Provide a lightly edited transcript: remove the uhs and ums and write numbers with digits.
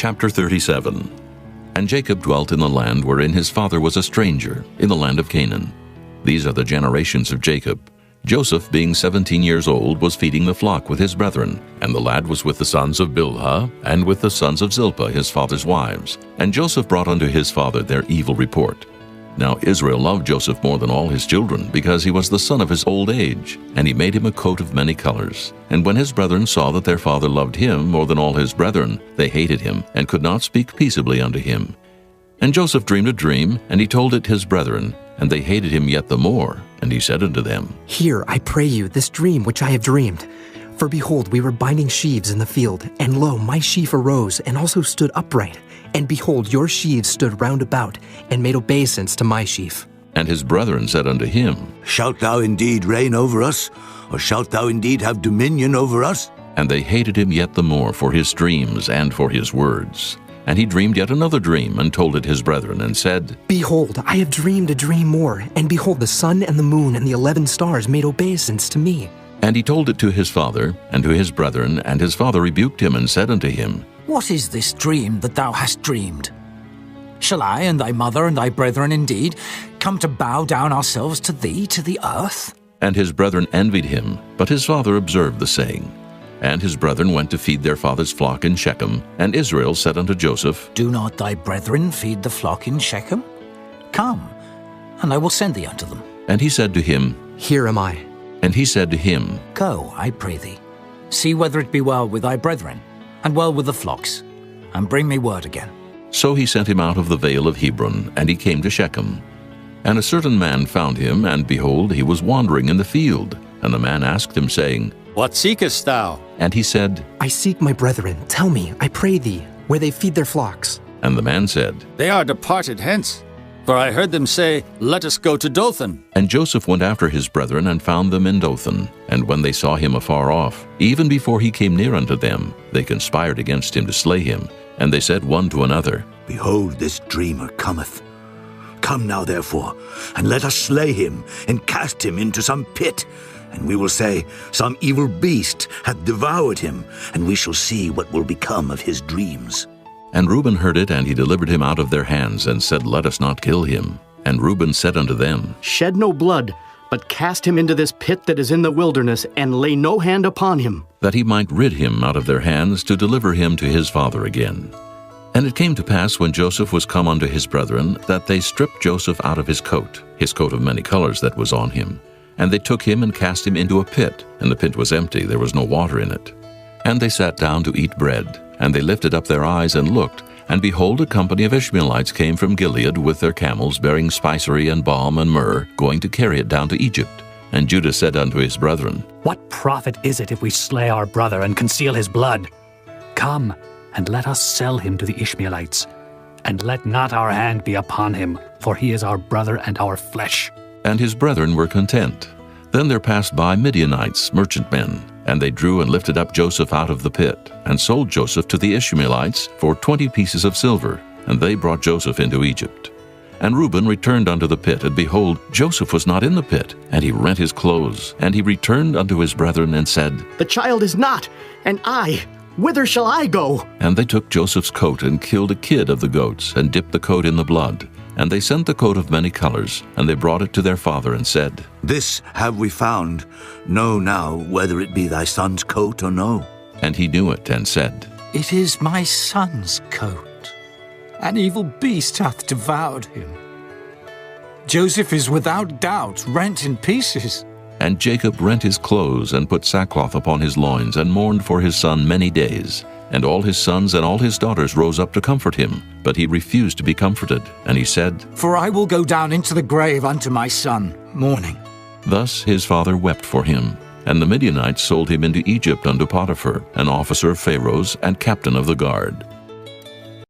Chapter 37. And Jacob dwelt in the land wherein his father was a stranger, in the land of Canaan. These are the generations of Jacob. Joseph, being 17 years old, was feeding the flock with his brethren, and the lad was with the sons of Bilhah, and with the sons of Zilpah his father's wives. And Joseph brought unto his father their evil report. Now Israel loved Joseph more than all his children, because he was the son of his old age, and he made him a coat of many colors. And when his brethren saw that their father loved him more than all his brethren, they hated him, and could not speak peaceably unto him. And Joseph dreamed a dream, and he told it his brethren, and they hated him yet the more. And he said unto them, Hear, I pray you, this dream which I have dreamed. For behold, we were binding sheaves in the field, and lo, my sheaf arose, and also stood upright. And behold, your sheaves stood round about, and made obeisance to my sheaf. And his brethren said unto him, Shalt thou indeed reign over us? Or shalt thou indeed have dominion over us? And they hated him yet the more for his dreams and for his words. And he dreamed yet another dream, and told it his brethren, and said, Behold, I have dreamed a dream more, and behold, the sun and the moon and the 11 stars made obeisance to me. And he told it to his father, and to his brethren, and his father rebuked him, and said unto him, What is this dream that thou hast dreamed? Shall I and thy mother and thy brethren indeed come to bow down ourselves to thee, to the earth? And his brethren envied him, but his father observed the saying. And his brethren went to feed their father's flock in Shechem. And Israel said unto Joseph, Do not thy brethren feed the flock in Shechem? Come, and I will send thee unto them. And he said to him, Here am I. And he said to him, Go, I pray thee, see whether it be well with thy brethren, and well with the flocks, and bring me word again. So he sent him out of the vale of Hebron, and he came to Shechem. And a certain man found him, and behold, he was wandering in the field. And the man asked him, saying, What seekest thou? And he said, I seek my brethren. Tell me, I pray thee, where they feed their flocks. And the man said, They are departed hence. For I heard them say, Let us go to Dothan. And Joseph went after his brethren, and found them in Dothan. And when they saw him afar off, even before he came near unto them, they conspired against him to slay him. And they said one to another, Behold, this dreamer cometh. Come now, therefore, and let us slay him, and cast him into some pit. And we will say, Some evil beast hath devoured him, and we shall see what will become of his dreams. And Reuben heard it, and he delivered him out of their hands, and said, Let us not kill him. And Reuben said unto them, Shed no blood, but cast him into this pit that is in the wilderness, and lay no hand upon him. that he might rid him out of their hands, to deliver him to his father again. And it came to pass, when Joseph was come unto his brethren, that they stripped Joseph out of his coat of many colors that was on him. And they took him and cast him into a pit, and the pit was empty, there was no water in it. And they sat down to eat bread, and they lifted up their eyes and looked, and behold, a company of Ishmaelites came from Gilead with their camels, bearing spicery and balm and myrrh, going to carry it down to Egypt. And Judah said unto his brethren, What profit is it if we slay our brother and conceal his blood? Come, and let us sell him to the Ishmaelites, and let not our hand be upon him, for he is our brother and our flesh. And his brethren were content. Then there passed by Midianites, merchantmen, and they drew and lifted up Joseph out of the pit, and sold Joseph to the Ishmaelites for 20 pieces of silver, and they brought Joseph into Egypt. And Reuben returned unto the pit, and behold, Joseph was not in the pit, and he rent his clothes. And he returned unto his brethren, and said, The child is not, and I, whither shall I go? And they took Joseph's coat, and killed a kid of the goats, and dipped the coat in the blood. And they sent the coat of many colors, and they brought it to their father, and said, This have we found. Know now whether it be thy son's coat or no. And he knew it, and said, It is my son's coat. An evil beast hath devoured him. Joseph is without doubt rent in pieces. And Jacob rent his clothes, and put sackcloth upon his loins, and mourned for his son many days. And all his sons and all his daughters rose up to comfort him. But he refused to be comforted. And he said, For I will go down into the grave unto my son, mourning. Thus his father wept for him. And the Midianites sold him into Egypt unto Potiphar, an officer of Pharaoh's, and captain of the guard.